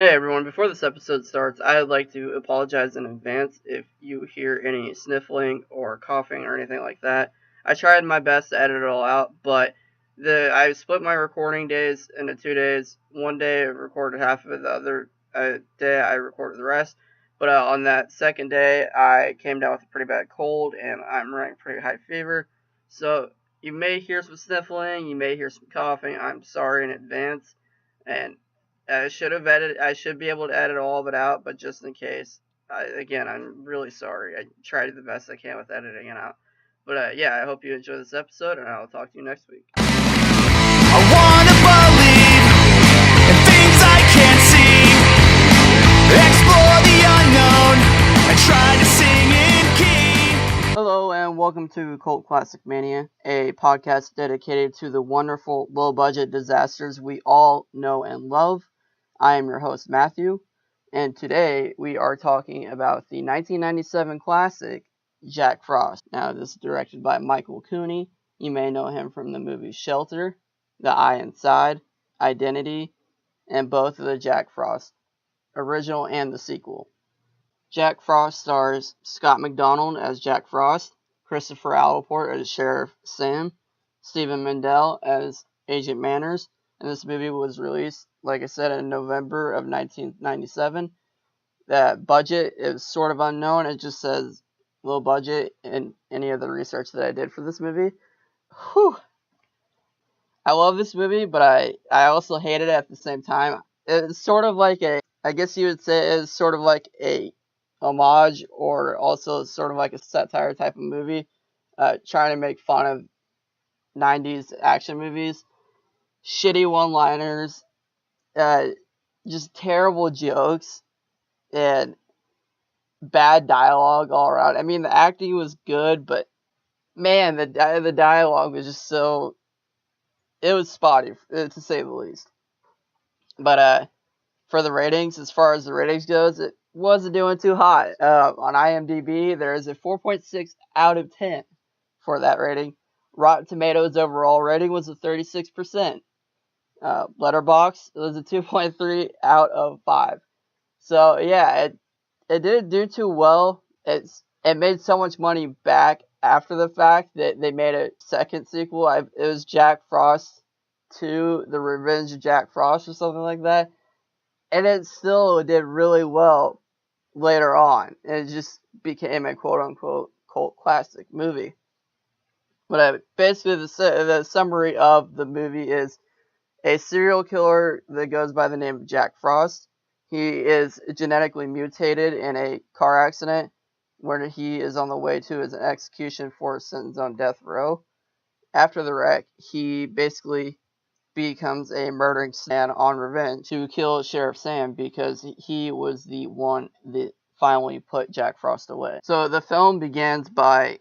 Hey everyone, before this episode starts, I would like to apologize in advance if you hear any sniffling or coughing or anything like that. I tried my best to edit it all out, but I split my recording days into 2 days. One day I recorded half of it, the other day I recorded the rest. But on that second day, I came down with a pretty bad cold and I'm running pretty high fever. So you may hear some sniffling, you may hear some coughing. I'm sorry in advance. And I should be able to edit all of it out, but just in case, again, I'm really sorry. I try to do the best I can with editing it out. But yeah, I hope you enjoy this episode, and I'll talk to you next week. I wanna believe in things I can't see. Explore the unknown and try to sing in key. Hello, and welcome to Cult Classic Mania, a podcast dedicated to the wonderful low-budget disasters we all know and love. I am your host, Matthew, and today we are talking about the 1997 classic, Jack Frost. Now, this is directed by Michael Cooney. You may know him from the movies Shelter, The Eye Inside, Identity, and both of the Jack Frost, original and the sequel. Jack Frost stars Scott McDonald as Jack Frost, Christopher Allport as Sheriff Sam, Stephen Mendel as Agent Manners, and this movie was released, like I said, in November of 1997. That budget is sort of unknown. It just says low budget in any of the research that I did for this movie. Whew. I love this movie, but I also hate it at the same time. It's sort of like I guess you would say it's sort of like a homage or also sort of like a satire type of movie, trying to make fun of 90s action movies. Shitty one-liners, just terrible jokes, and bad dialogue all around. I mean, the acting was good, but man, the dialogue was just so... It was spotty, to say the least. But for the ratings, as far as the ratings goes, it wasn't doing too hot. On IMDb, there is a 4.6 out of 10 for that rating. Rotten Tomatoes overall rating was a 36%. Letterboxd was a 2.3 out of 5. So yeah, it didn't do too well. It made so much money back after the fact that they made a second sequel. It was Jack Frost 2, The Revenge of Jack Frost or something like that. And it still did really well later on. It just became a quote-unquote cult classic movie. But basically, the summary of the movie is a serial killer that goes by the name of Jack Frost. He is genetically mutated in a car accident where he is on the way to his execution for a sentence on death row. After the wreck, he basically becomes a murdering man on revenge to kill Sheriff Sam because he was the one that finally put Jack Frost away. So the film begins by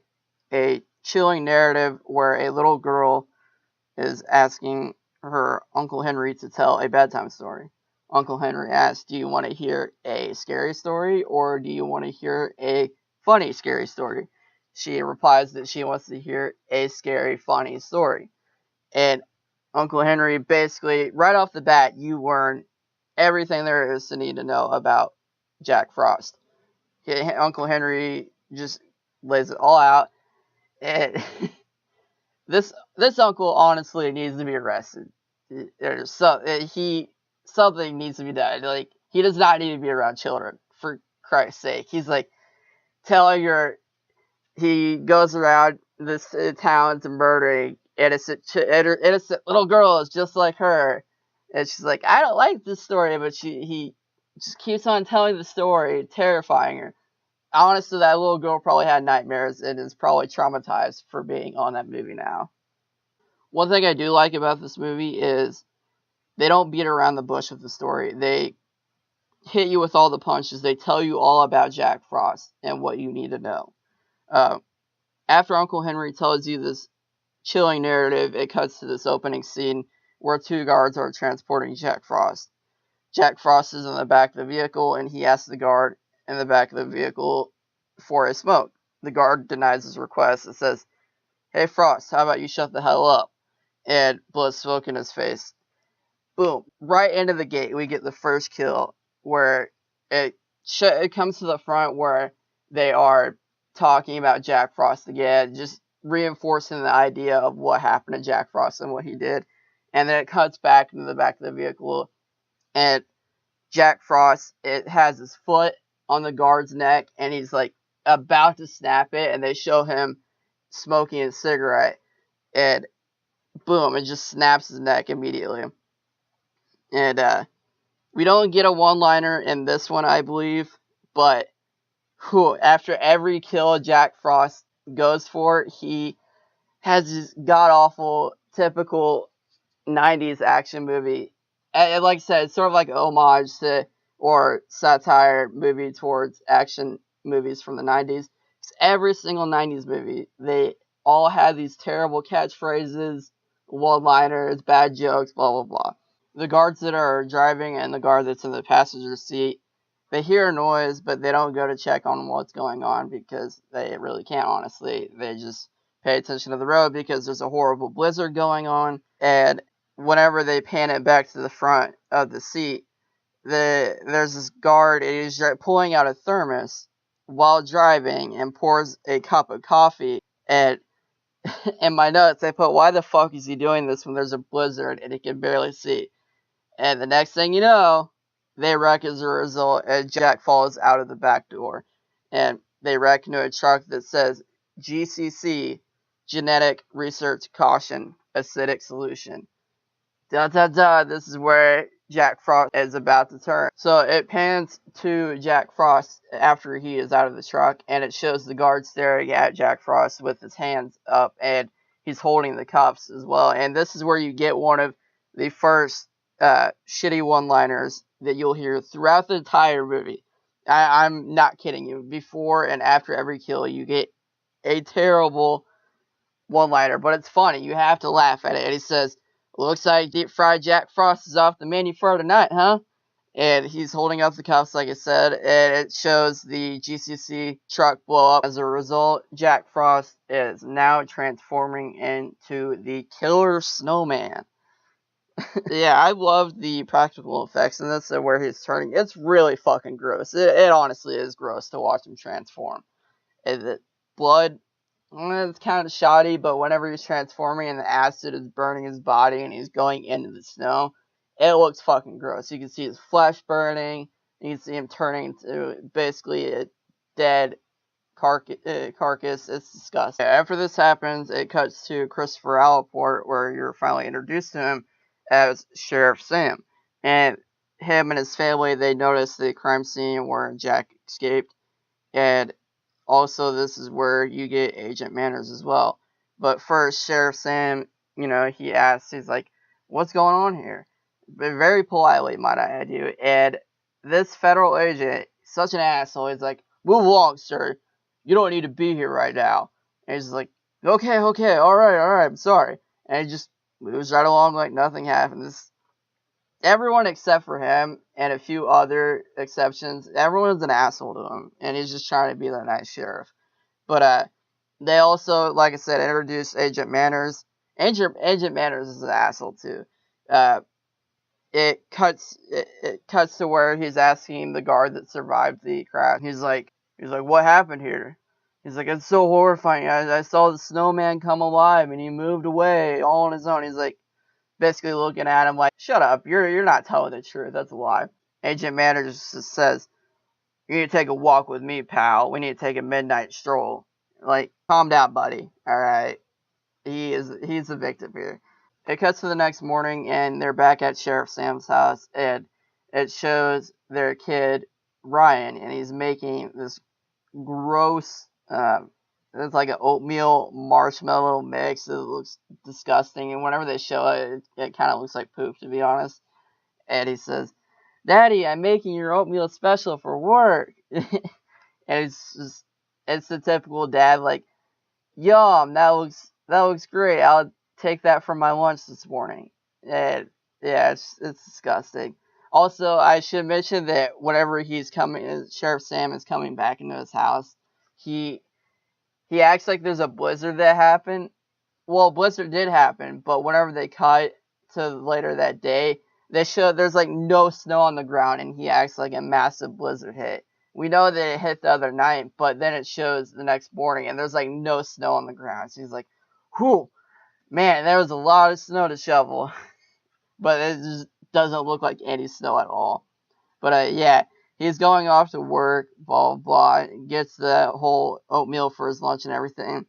a chilling narrative where a little girl is asking her Uncle Henry to tell a bedtime story. Uncle Henry asks, do you want to hear a scary story or do you want to hear a funny scary story? She replies that she wants to hear a scary funny story. And Uncle Henry, basically, right off the bat, you learn everything there is to need to know about Jack Frost. Uncle Henry just lays it all out. And this uncle honestly needs to be arrested. Something needs to be done. Like, he does not need to be around children, for Christ's sake. He's like he goes around this town to murdering innocent little girls just like her, and she's like, I don't like this story, but he just keeps on telling the story, terrifying her. Honestly, that little girl probably had nightmares and is probably traumatized for being on that movie now. One thing I do like about this movie is they don't beat around the bush with the story. They hit you with all the punches. They tell you all about Jack Frost and what you need to know. After Uncle Henry tells you this chilling narrative, it cuts to this opening scene where two guards are transporting Jack Frost. Jack Frost is in the back of the vehicle, and he asks the guard in the back of the vehicle for a smoke. The guard denies his request and says, hey Frost, how about you shut the hell up? And blows smoke in his face. Boom. Right into the gate, we get the first kill. where it comes to the front where they are talking about Jack Frost again, just reinforcing the idea of what happened to Jack Frost and what he did. And then it cuts back into the back of the vehicle, and Jack Frost, it has his foot on the guard's neck, and he's like about to snap it, and they show him smoking a cigarette, and boom, it just snaps his neck immediately. And we don't get a one-liner in this one, I believe, but after every kill Jack Frost goes for, he has this god-awful, typical 90s action movie. And like I said, it's sort of like an homage to, or satire movie towards action movies from the 90s. Every single 90s movie, they all have these terrible catchphrases, one-liners, bad jokes, blah, blah, blah. The guards that are driving and the guard that's in the passenger seat, they hear a noise, but they don't go to check on what's going on because they really can't, honestly. They just pay attention to the road because there's a horrible blizzard going on. And whenever they pan it back to the front of the seat, there's this guard, and he's pulling out a thermos while driving and pours a cup of coffee. And in my notes, I put, why the fuck is he doing this when there's a blizzard and he can barely see? And the next thing you know, they wreck as a result, and Jack falls out of the back door. And they wreck into a truck that says GCC, Genetic Research Caution, Acidic Solution. This is where Jack Frost is about to turn. So it pans to Jack Frost after he is out of the truck, and it shows the guard staring at Jack Frost with his hands up, and he's holding the cuffs as well. And this is where you get one of the first shitty one-liners that you'll hear throughout the entire movie. I'm not kidding you. Before and after every kill, you get a terrible one-liner, but it's funny. You have to laugh at it. And he says, looks like deep fried Jack Frost is off the menu for tonight, huh? And he's holding up the cuffs, like I said, and it shows the GCC truck blow up. As a result, Jack Frost is now transforming into the Killer Snowman. Yeah, I love the practical effects in this and where he's turning. It's really fucking gross. It honestly is gross to watch him transform. And the blood, it's kind of shoddy, but whenever he's transforming and the acid is burning his body and he's going into the snow, it looks fucking gross. You can see his flesh burning. You can see him turning to basically a dead carcass. It's disgusting. After this happens, it cuts to Christopher Allport, where you're finally introduced to him as Sheriff Sam. And him and his family, they notice the crime scene where Jack escaped. And also, this is where you get Agent Manners as well. But first, Sheriff Sam, he asks, he's like, what's going on here? But very politely, might I add you. And this federal agent, such an asshole, he's like, move along, sir. You don't need to be here right now. And he's like, okay, alright, I'm sorry. And he just moves right along like nothing happened. Everyone except for him and a few other exceptions, everyone's an asshole to him, and he's just trying to be the nice sheriff. But they also, like I said, introduced Agent Manners. Agent Manners is an asshole too. It cuts to where he's asking the guard that survived the crash. He's like, what happened here? He's like, it's so horrifying. I saw the snowman come alive and he moved away all on his own. He's like, basically looking at him like, shut up, you're not telling the truth, that's a lie. Agent Manners just says, you need to take a walk with me, pal. We need to take a midnight stroll. Like, calm down, buddy. Alright. He's the victim here. It cuts to the next morning, and they're back at Sheriff Sam's house, and it shows their kid, Ryan, and he's making this gross, it's like an oatmeal marshmallow mix. It looks disgusting, and whenever they show it, it kind of looks like poop, to be honest. And he says, Daddy, I'm making your oatmeal special for work. And it's the typical dad, like, yum, that looks great. I'll take that for my lunch this morning. And yeah, it's disgusting. Also, I should mention that whenever Sheriff Sam is coming back into his house, he acts like there's a blizzard that happened. Well, blizzard did happen, but whenever they cut to later that day, they show there's like no snow on the ground, and he acts like a massive blizzard hit. We know that it hit the other night, but then it shows the next morning, and there's like no snow on the ground. So he's like, whew, man, there was a lot of snow to shovel. But it just doesn't look like any snow at all. But yeah, he's going off to work, blah, blah, blah, gets the whole oatmeal for his lunch and everything.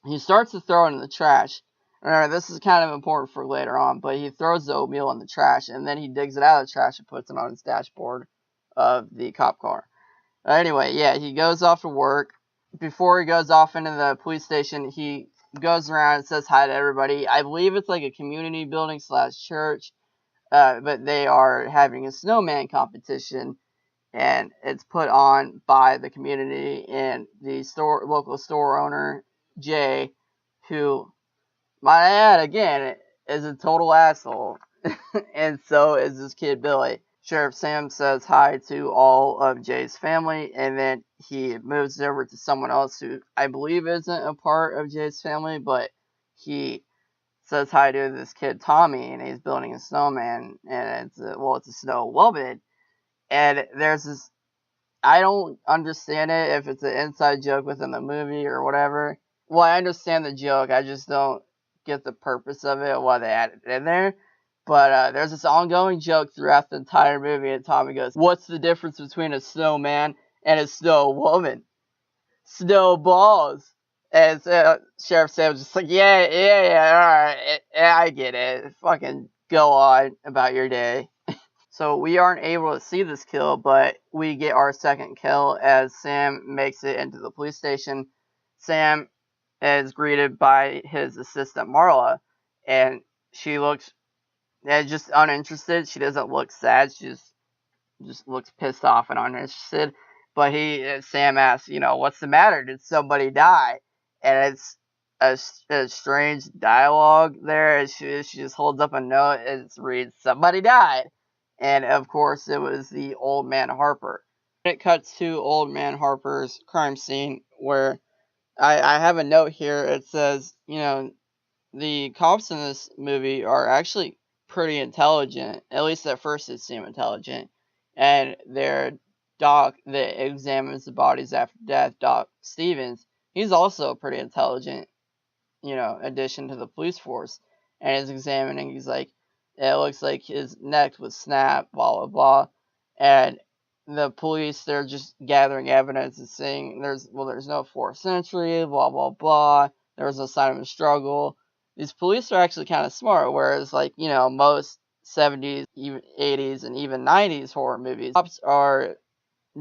He starts to throw it in the trash. Remember, this is kind of important for later on, but he throws the oatmeal in the trash, and then he digs it out of the trash and puts it on his dashboard of the cop car. Anyway, yeah, he goes off to work. Before he goes off into the police station, he goes around and says hi to everybody. I believe it's like a community building / church, but they are having a snowman competition, and it's put on by the community and the local store owner, Jay, who, might I add again, is a total asshole. And so is this kid Billy. Sheriff Sam says hi to all of Jay's family, and then he moves over to someone else who I believe isn't a part of Jay's family, but he says hi to this kid Tommy, and he's building a snowman, and it's a snow woman. And there's this, I don't understand it if it's an inside joke within the movie or whatever. Well, I understand the joke, I just don't get the purpose of it, why they added it in there. But there's this ongoing joke throughout the entire movie, and Tommy goes, "What's the difference between a snowman and a snow woman? Snowballs." And Sheriff Sam's just like, yeah, alright, yeah, I get it. Fucking go on about your day. So we aren't able to see this kill, but we get our second kill as Sam makes it into the police station. Sam is greeted by his assistant Marla, and she looks just uninterested. She doesn't look sad. She just looks pissed off and uninterested. But Sam asks, what's the matter? Did somebody die? And it's a strange dialogue there. She just holds up a note and it reads, "Somebody died." And of course, it was the old man Harper. It cuts to old man Harper's crime scene where I have a note here. It says, the cops in this movie are actually pretty intelligent. At least at first they seem intelligent. And their doc that examines the bodies after death, Doc Stevens, he's also pretty intelligent, addition to the police force. And he's examining, he's like, it looks like his neck was snapped, blah, blah, blah. And the police, they're just gathering evidence and saying there's no forced entry, blah, blah, blah. There was no sign of a struggle. These police are actually kind of smart, whereas, most 70s, even 80s, and even 90s horror movies, cops are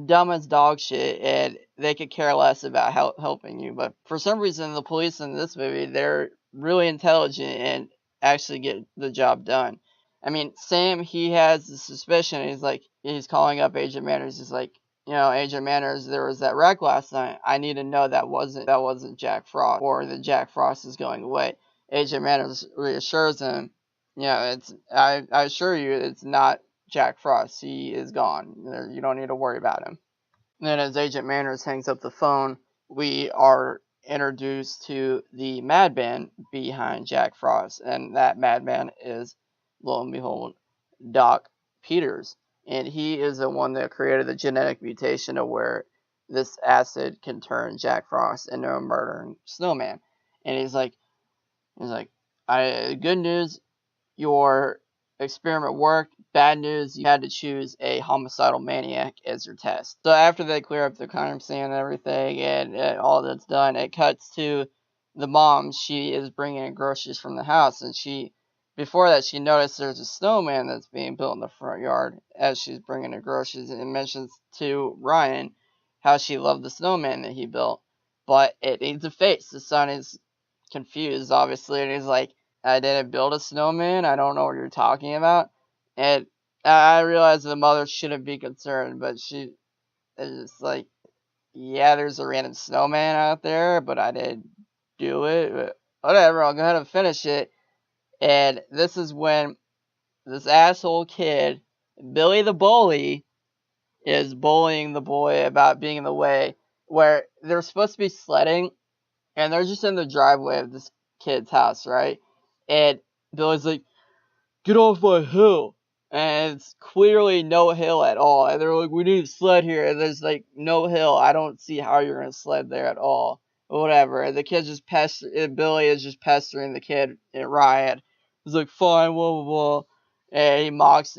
dumb as dog shit, and they could care less about helping you. But for some reason, the police in this movie, they're really intelligent and actually get the job done. I mean, Sam, he has the suspicion. He's calling up Agent Manners. He's like, Agent Manners, there was that wreck last night. I need to know that wasn't Jack Frost, or that Jack Frost is going away. Agent Manners reassures him, I assure you, it's not Jack Frost. He is gone. You don't need to worry about him. And then as Agent Manners hangs up the phone, we are introduced to the madman behind Jack Frost. And that madman is, lo and behold, Doc Peters. And he is the one that created the genetic mutation of where this acid can turn Jack Frost into a murdering snowman. And he's like, good news, your experiment worked. Bad news, you had to choose a homicidal maniac as your test. So after they clear up the crime scene and everything, and all that's done, it cuts to the mom. She is bringing in groceries from the house, and before that, she noticed there's a snowman that's being built in the front yard as she's bringing in groceries, and mentions to Ryan how she loved the snowman that he built, but it needs a face. The son is confused, obviously, and he's like, "I didn't build a snowman. I don't know what you're talking about." And I realize the mother shouldn't be concerned, but she is just like, "Yeah, there's a random snowman out there, but I didn't do it. But whatever, I'll go ahead and finish it." And this is when this asshole kid, Billy the bully, is bullying the boy about being in the way, where they're supposed to be sledding, and they're just in the driveway of this kid's house, right? And Billy's like, "Get off my hill." and it's clearly no hill at all. And they're like, we need a sled here, and there's like no hill. I don't see how you're gonna sled there at all. Whatever. And the kid just Billy is just pestering the kid in riot. He's like, fine, blah blah blah, and he mocks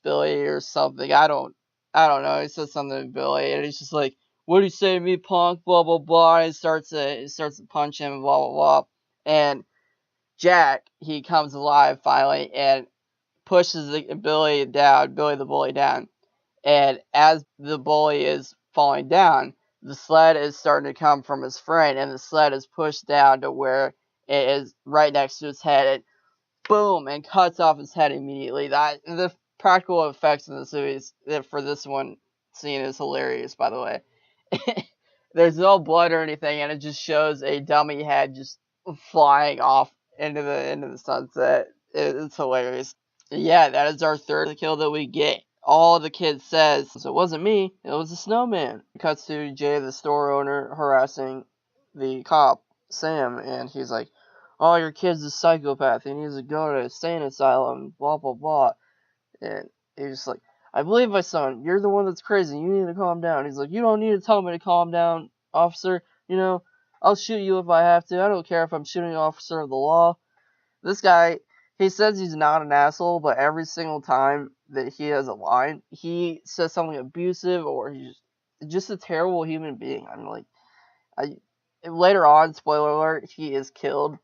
Billy or something. I don't know. He says something to Billy, and he's just like, what do you say to me, punk? Blah blah blah. And he starts to punch him, blah blah blah. And Jack, he comes alive finally and pushes Billy the bully down. And as the bully is falling down, the sled is starting to come from his friend, and the sled is pushed down to where it is right next to his head. And boom, and cuts off his head immediately. The practical effects in this movie for this one scene is hilarious, by the way. There's no blood or anything, and it just shows a dummy head just flying off into the sunset. It's hilarious. Yeah, that is our third kill that we get. All the kid says, so it wasn't me, it was the snowman. It cuts to Jay, the store owner, harassing the cop, Sam, and he's like, oh, your kid's a psychopath, he needs to go to a insane asylum, blah, blah, blah. And he's just like, I believe my son, you're the one that's crazy, you need to calm down. He's like, you don't need to tell me to calm down, officer, I'll shoot you if I have to, I don't care if I'm shooting an officer of the law. This guy, he says he's not an asshole, but every single time that he has a line, he says something abusive, or he's just a terrible human being. I'm like, later on, spoiler alert, he is killed.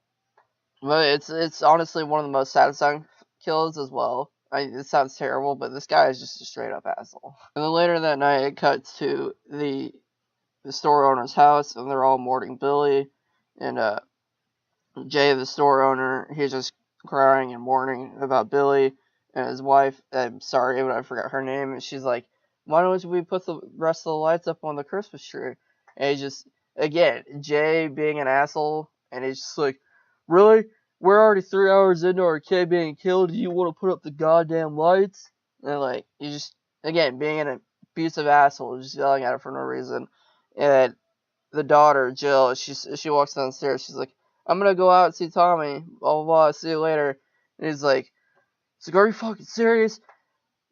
But it's honestly one of the most satisfying kills as well. It sounds terrible, but this guy is just a straight up asshole. And then later that night, it cuts to the store owner's house, and they're all mourning Billy, and Jay, the store owner, he's just crying and mourning about Billy and his wife. I'm sorry, but I forgot her name. And she's like, why don't we put the rest of the lights up on the Christmas tree? And he just, again, Jay being an asshole, and he's just like, really? We're already 3 hours into our kid being killed. Do you want to put up the goddamn lights? And like, you just, again, being an abusive asshole, just yelling at her for no reason. And the daughter, Jill, she walks downstairs. She's like, I'm gonna go out and see Tommy. Blah blah blah. See you later. And he's like, are you fucking serious?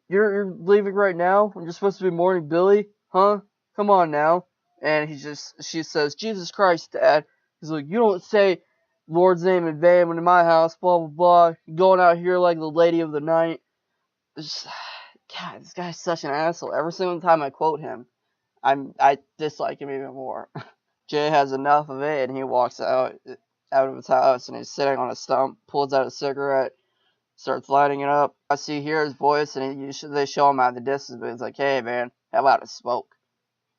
You're leaving right now? When you're supposed to be mourning Billy? Huh? Come on now. And she says, Jesus Christ, Dad. He's like, you don't say Lord's name in vain when in my house. Blah blah blah. You're going out here like the lady of the night. God, this guy's such an asshole. Every single time I quote him, I dislike him even more. Jay has enough of it, and he walks out of his house, and he's sitting on a stump, pulls out a cigarette, starts lighting it up. You hear his voice, and they show him out in the distance, but he's like, hey, man, how about a smoke?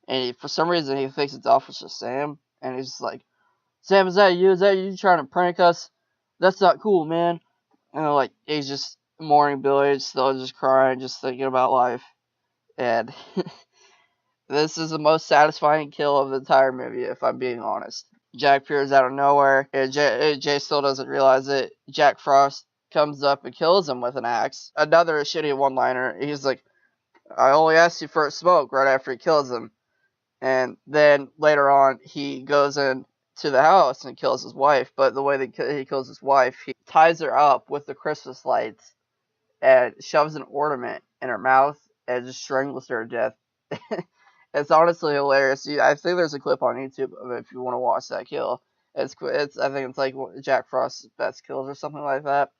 And for some reason, he thinks it's Officer Sam, and he's just like, Sam, is that you? Is that you trying to prank us? That's not cool, man. And like, he's just mourning Billy, still just crying, just thinking about life. And this is the most satisfying kill of the entire movie, if I'm being honest. Jack appears out of nowhere, and Jay still doesn't realize it. Jack Frost comes up and kills him with an axe. Another shitty one-liner. He's like, I only asked you for a smoke right after he kills him. And then later on, he goes in to the house and kills his wife. But the way that he kills his wife, he ties her up with the Christmas lights and shoves an ornament in her mouth and just strangles her to death. It's honestly hilarious. I think there's a clip on YouTube of it if you want to watch that kill. I think it's like Jack Frost's best kills or something like that.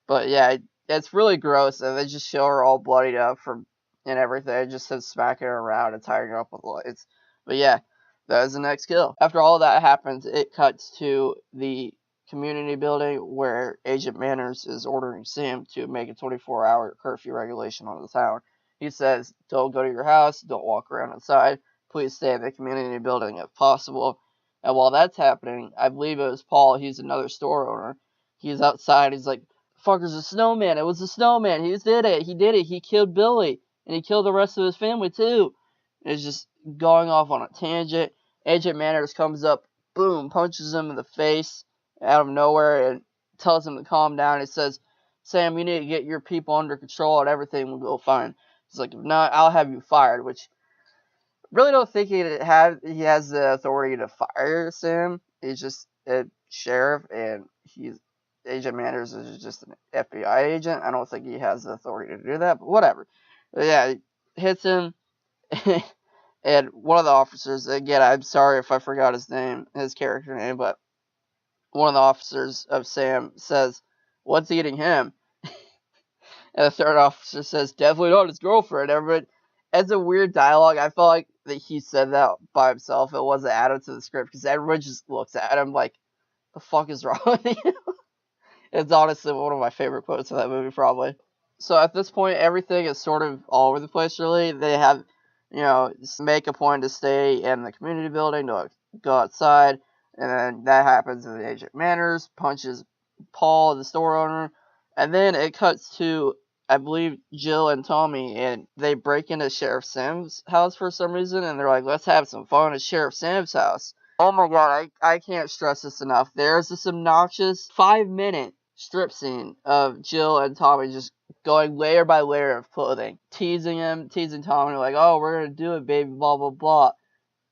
But yeah, it's really gross, and they just show her all bloodied up and everything, just him smacking her around and tying her up with lights. But yeah, that is the next kill. After all that happens, it cuts to the community building where Agent Manners is ordering Sam to make a 24-hour curfew regulation on the town. He says, don't go to your house, don't walk around outside, please stay in the community building if possible. And while that's happening, I believe it was Paul, he's another store owner, he's outside, he's like, fucker's a snowman, it was a snowman, he did it, he killed Billy, and he killed the rest of his family too. And it's just going off on a tangent. Agent Manners comes up, boom, punches him in the face out of nowhere and tells him to calm down. He says, Sam, you need to get your people under control and everything will go fine. He's like, if not, I'll have you fired, which I really don't think he has the authority to fire Sam. He's just a sheriff, and Agent Manners is just an FBI agent. I don't think he has the authority to do that, but whatever. But yeah, he hits him, and one of the officers, again, I'm sorry if I forgot his character name, but one of the officers of Sam says, "What's eating him?" And the third officer says, "Definitely not his girlfriend." Everybody, it's a weird dialogue. I felt like that he said that by himself. It wasn't added to the script because everyone just looks at him like, "The fuck is wrong with you?" It's honestly one of my favorite quotes of that movie, probably. So at this point, everything is sort of all over the place, really. They have, make a point to stay in the community building, to go outside, and then that happens, and the agent Manners punches Paul, the store owner, and then it cuts to, I believe, Jill and Tommy, and they break into Sheriff Sam's house for some reason, and they're like, let's have some fun at Sheriff Sam's house. Oh my god, I can't stress this enough. There's this obnoxious 5-minute strip scene of Jill and Tommy just going layer by layer of clothing, teasing Tommy, like, oh, we're gonna do it, baby, blah, blah, blah.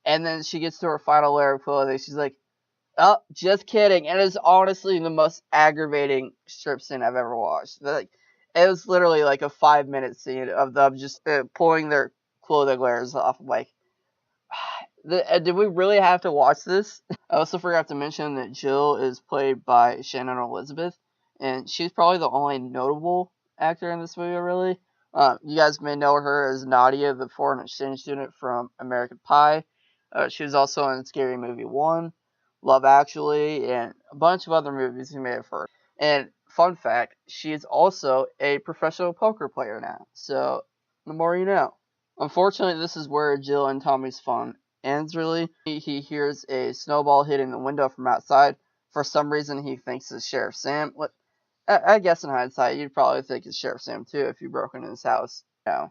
And then she gets to her final layer of clothing. She's like, oh, just kidding. And it's honestly the most aggravating strip scene I've ever watched. Like, it was literally like a 5-minute scene of them just pulling their clothing layers off. I'm like, did we really have to watch this? I also forgot to mention that Jill is played by Shannon Elizabeth, and she's probably the only notable actor in this movie, really. You guys may know her as Nadia, the foreign exchange student from American Pie. She was also in Scary Movie 1, Love Actually, and a bunch of other movies you may have heard. And fun fact, she is also a professional poker player now, so the more you know. Unfortunately, this is where Jill and Tommy's fun ends, really. He hears a snowball hitting the window from outside. For some reason, he thinks it's Sheriff Sam. I guess in hindsight, you'd probably think it's Sheriff Sam too if you broke into his house,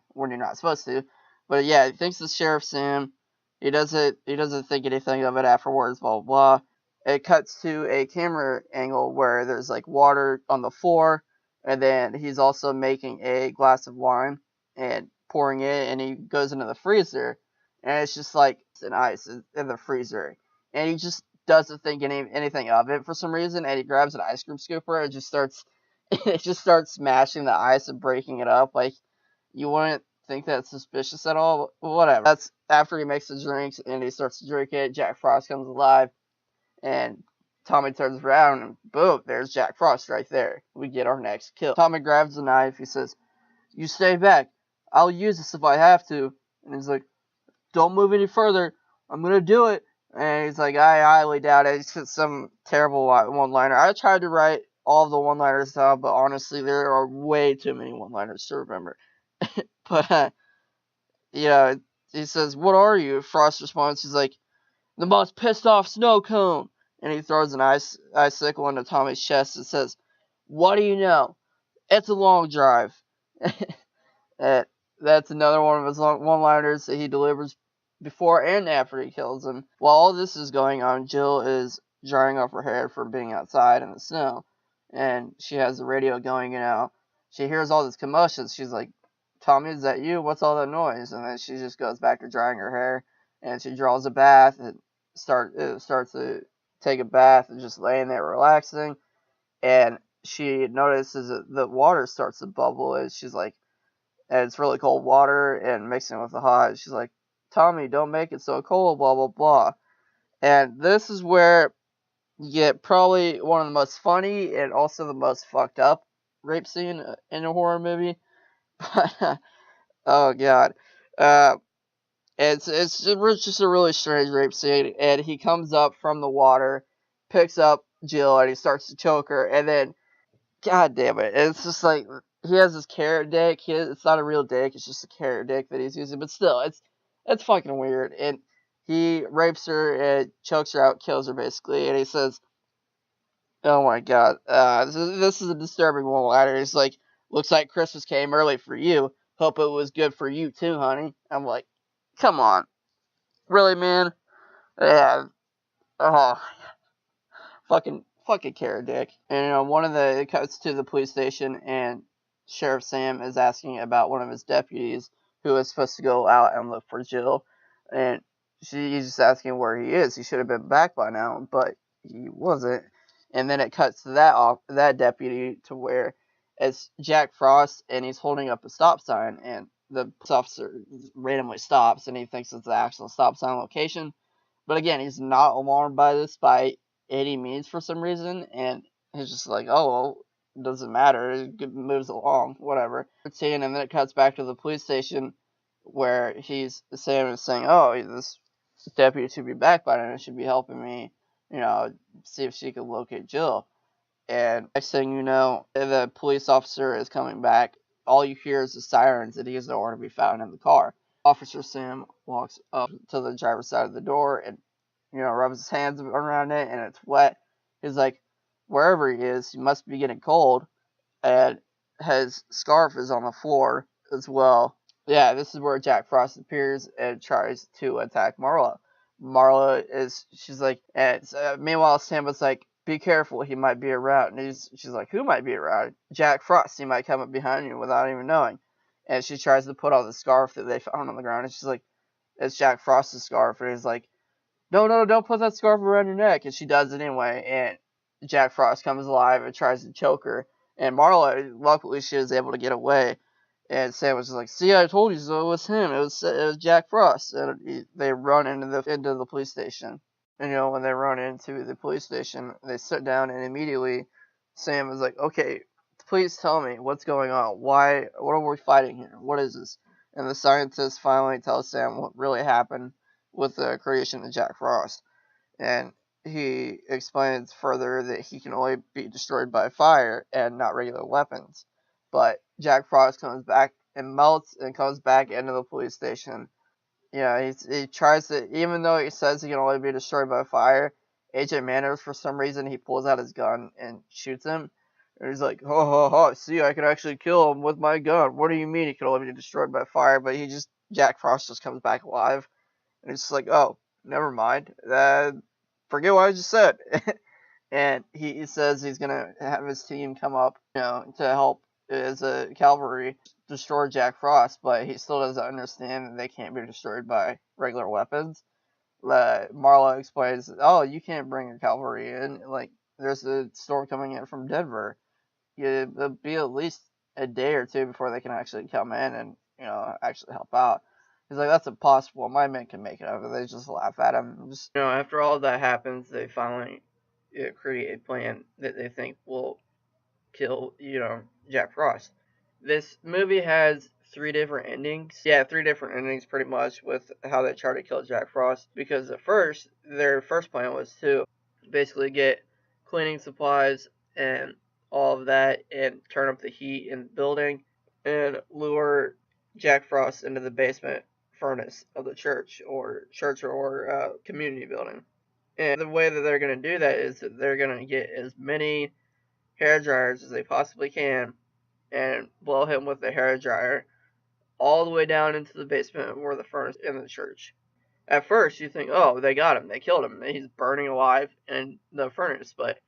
when you're not supposed to. But yeah, he thinks it's Sheriff Sam. He doesn't think anything of it afterwards, blah, blah, blah. It cuts to a camera angle where there's like water on the floor, and then he's also making a glass of wine and pouring it, and he goes into the freezer, and it's just like an ice in the freezer, and he just doesn't think anything of it for some reason, and he grabs an ice cream scooper and just starts smashing the ice and breaking it up. Like, you wouldn't think that's suspicious at all, but whatever. That's after he makes the drinks and he starts to drink it. Jack Frost comes alive, and Tommy turns around and boom, there's Jack Frost right there. We get our next kill. Tommy grabs the knife. He says, "You stay back. I'll use this if I have to." And he's like, "Don't move any further. I'm gonna do it." And he's like, "I highly doubt it." It's just some terrible one-liner. I tried to write all of the one-liners down, but honestly, there are way too many one-liners to remember. But, he says, "What are you?" Frost responds, he's like, "The most pissed off snow cone." And he throws an icicle into Tommy's chest and says, "What do you know? It's a long drive." And that's another one of his one-liners that he delivers before and after he kills him. While all this is going on, Jill is drying off her hair from being outside in the snow, and she has the radio going, she hears all this commotion. She's like, "Tommy, is that you? What's all that noise?" And then she just goes back to drying her hair, and she draws a bath and starts to take a bath and just laying there relaxing, and she notices that the water starts to bubble, and she's like, and it's really cold water and mixing with the hot. She's like, "Tommy, don't make it so cold, blah, blah, blah." And this is where you get probably one of the most funny and also the most fucked up rape scene in a horror movie. But, oh god. It's just a really strange rape scene, and he comes up from the water, picks up Jill, and he starts to choke her, and then, god damn it, it's just like, he has this carrot dick. It's not a real dick, it's just a carrot dick that he's using, but still, it's fucking weird. And he rapes her and chokes her out, kills her basically, and he says, "Oh my god, this is a disturbing one-liner." He's like, "Looks like Christmas came early for you. Hope it was good for you too, honey." I'm like, come on. Really, man? Yeah. Oh, fucking carrot dick. And it cuts to the police station, and Sheriff Sam is asking about one of his deputies who is supposed to go out and look for Jill, and she's just asking where he is. He should have been back by now, but he wasn't. And then it cuts to that deputy to where it's Jack Frost, and he's holding up a stop sign, and the police officer randomly stops, and he thinks it's the actual stop sign location. But again, he's not alarmed by this by any means for some reason, and he's just like, oh, well, it doesn't matter, it moves along, whatever. And then it cuts back to the police station where Sam is saying, oh, this deputy should be back by now and should be helping me, see if she can locate Jill. And next thing you know, the police officer is coming back. All you hear is the sirens, and he is nowhere to be found in the car. Officer Sam walks up to the driver's side of the door and, rubs his hands around it, and it's wet. He's like, wherever he is, he must be getting cold. And his scarf is on the floor as well. Yeah, this is where Jack Frost appears and tries to attack Marla. She's like, and meanwhile, Sam was like, be careful, he might be around. And she's like, who might be around? Jack Frost, he might come up behind you without even knowing. And she tries to put on the scarf that they found on the ground, and she's like, it's Jack Frost's scarf. And he's like, no, don't put that scarf around your neck. And she does it anyway, and Jack Frost comes alive and tries to choke her. And Marla, luckily, she was able to get away. And Sam was just like, see, I told you so, it was him. It was Jack Frost. And they run into the police station. And, when they run into the police station, they sit down, and immediately Sam is like, okay, please tell me what's going on. What are we fighting here? What is this? And the scientist finally tells Sam what really happened with the creation of Jack Frost. And he explains further that he can only be destroyed by fire and not regular weapons. But Jack Frost comes back and melts and comes back into the police station. He tries to, even though he says he can only be destroyed by fire, Agent Manners, for some reason, he pulls out his gun and shoots him. And he's like, see, I can actually kill him with my gun. What do you mean he can only be destroyed by fire? But Jack Frost just comes back alive. And it's just like, oh, never mind. Forget what I just said. And he says he's going to have his team come up, to help as a cavalry destroy Jack Frost, but he still doesn't understand that they can't be destroyed by regular weapons. Marla explains, oh, you can't bring your cavalry in. Like, there's a storm coming in from Denver. It'll be at least a day or two before they can actually come in and, actually help out. He's like, that's impossible. My men can make it over. They just laugh at him. After all that happens, they finally create a plan that they think will kill, Jack Frost. This movie has 3 different endings. Yeah, 3 different endings pretty much with how they try to kill Jack Frost. Because at first, their first plan was to basically get cleaning supplies and all of that and turn up the heat in the building and lure Jack Frost into the basement furnace of the church or community building. And the way that they're going to do that is that they're going to get as many hair dryers as they possibly can and blow him with the hair dryer all the way down into the basement where the furnace in the church. At first, you think, oh, they got him, they killed him, he's burning alive in the furnace, but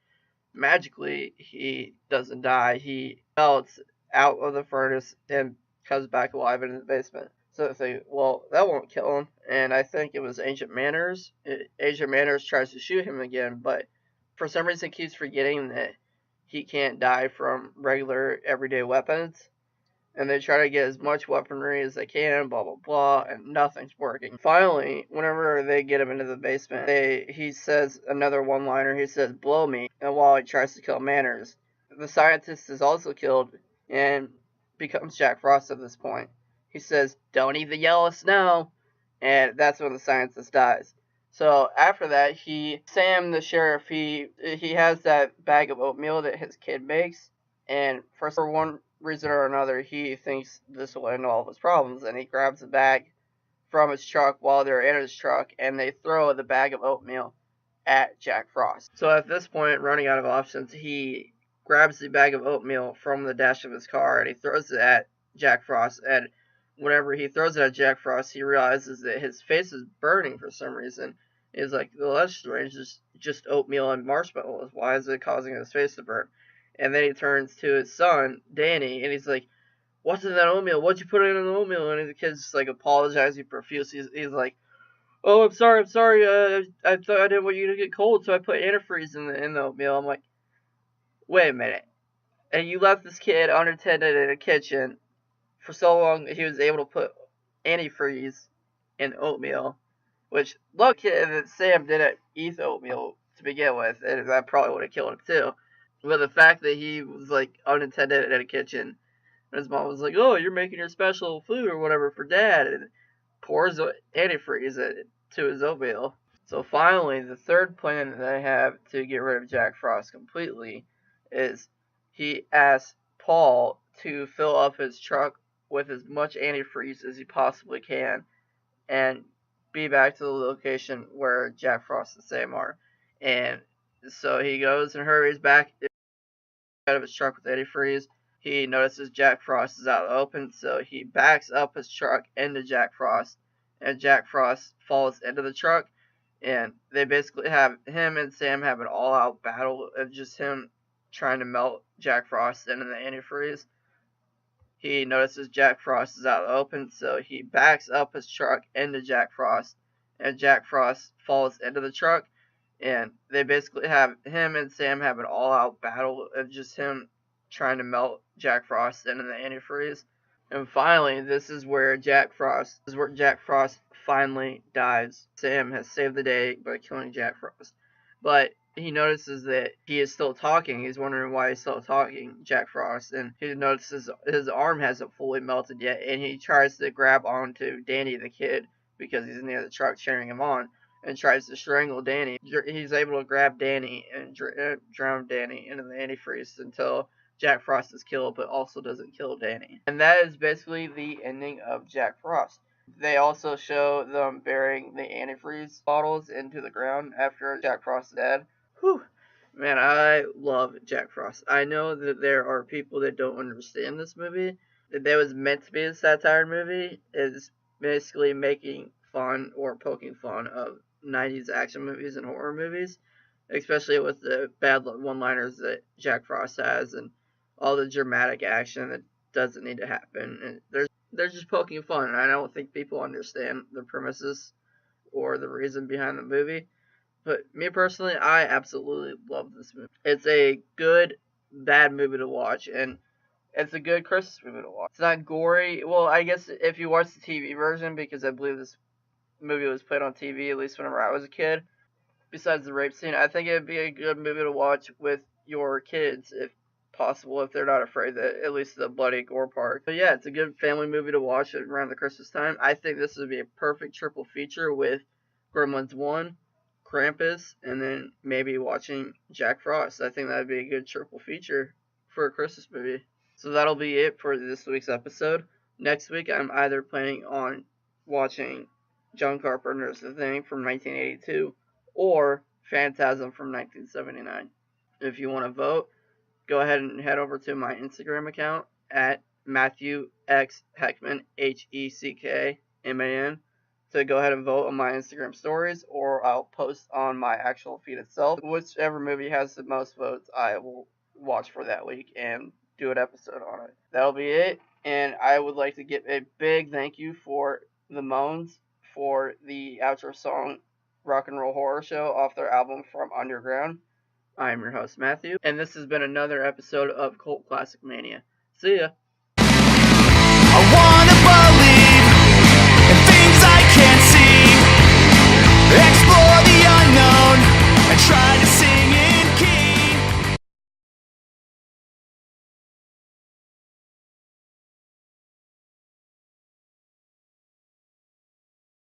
magically, he doesn't die. He melts out of the furnace and comes back alive in the basement. So they think, well, that won't kill him. And I think it was Agent Manners. Agent Manners tries to shoot him again, but for some reason keeps forgetting that he can't die from regular everyday weapons. And they try to get as much weaponry as they can, blah, blah, blah, and nothing's working. Finally, whenever they get him into the basement, he says another one-liner. He says, blow me, and while he tries to kill Manners. The scientist is also killed and becomes Jack Frost at this point. He says, don't eat the yellow snow, and that's when the scientist dies. So after that, Sam, the sheriff, he has that bag of oatmeal that his kid makes, and for one reason or another, he thinks this will end all of his problems, and he grabs the bag from his truck while they're in his truck, and they throw the bag of oatmeal at Jack Frost. So at this point, running out of options, he grabs the bag of oatmeal from the dash of his car, and he throws it at Jack Frost, and whenever he throws it at Jack Frost, he realizes that his face is burning for some reason. He's like, well, that's strange, it's just oatmeal and marshmallows. Why is it causing his face to burn? And then he turns to his son, Danny, and he's like, what's in that oatmeal? What'd you put in the oatmeal? And the kid's just like apologizing profusely. He's like, oh, I'm sorry. I thought I didn't want you to get cold, so I put antifreeze in the oatmeal. I'm like, wait a minute. And you left this kid unattended in a kitchen for so long that he was able to put antifreeze in oatmeal, which lucky that Sam didn't eat oatmeal to begin with, and that probably would have killed him too. But the fact that he was like unattended in a kitchen, and his mom was like, "Oh, you're making your special food or whatever for Dad," and pours antifreeze to his oatmeal. So finally, the third plan that they have to get rid of Jack Frost completely is he asks Paul to fill up his truck with as much antifreeze as he possibly can and be back to the location where Jack Frost and Sam are. And so he goes and hurries back out of his truck with antifreeze. He notices Jack Frost is out in the open, so he backs up his truck into Jack Frost, and Jack Frost falls into the truck. And they basically have him and Sam have an all-out battle of just him trying to melt Jack Frost into the antifreeze. He notices Jack Frost is out in the open, so he backs up his truck into Jack Frost, and Jack Frost falls into the truck. And they basically have him and Sam have an all-out battle of just him trying to melt Jack Frost into the antifreeze. And finally, this is where Jack Frost finally dies. Sam has saved the day by killing Jack Frost. But he notices that he is still talking. He's wondering why he's still talking, Jack Frost. And he notices his arm hasn't fully melted yet. And he tries to grab onto Danny the kid because he's near the truck cheering him on, and tries to strangle Danny. He's able to grab Danny and drown Danny into the antifreeze until Jack Frost is killed, but also doesn't kill Danny. And that is basically the ending of Jack Frost. They also show them burying the antifreeze bottles into the ground after Jack Frost is dead. Whew. Man, I love Jack Frost. I know that there are people that don't understand this movie. That was meant to be a satire movie. It's basically making fun or poking fun of 90s action movies and horror movies, especially with the bad one-liners that Jack Frost has and all the dramatic action that doesn't need to happen. And they're just poking fun, and I don't think people understand the premises or the reason behind the movie. But me personally, I absolutely love this movie. It's a good, bad movie to watch, and it's a good Christmas movie to watch. It's not gory. Well, I guess if you watch the TV version, because I believe this movie was played on TV, at least whenever I was a kid, besides the rape scene, I think it'd be a good movie to watch with your kids, if possible, if they're not afraid that at least the bloody gore part. But yeah, it's a good family movie to watch around the Christmas time. I think this would be a perfect triple feature with Gremlins 1, Krampus, and then maybe watching Jack Frost. I think that would be a good triple feature for a Christmas movie. So that'll be it for this week's episode. Next week, I'm either planning on watching John Carpenter's The Thing from 1982 or Phantasm from 1979. If you want to vote, go ahead and head over to my Instagram account at Matthew X Heckman, HECKMAN, to go ahead and vote on my Instagram stories, or I'll post on my actual feed itself. Whichever movie has the most votes, I will watch for that week and do an episode on it. That'll be it, and I would like to give a big thank you for the Moans for the outro song Rock and Roll Horror Show off their album From Underground. I am your host, Matthew, and this has been another episode of Cult Classic Mania. See ya! I wanna believe in things I can't see.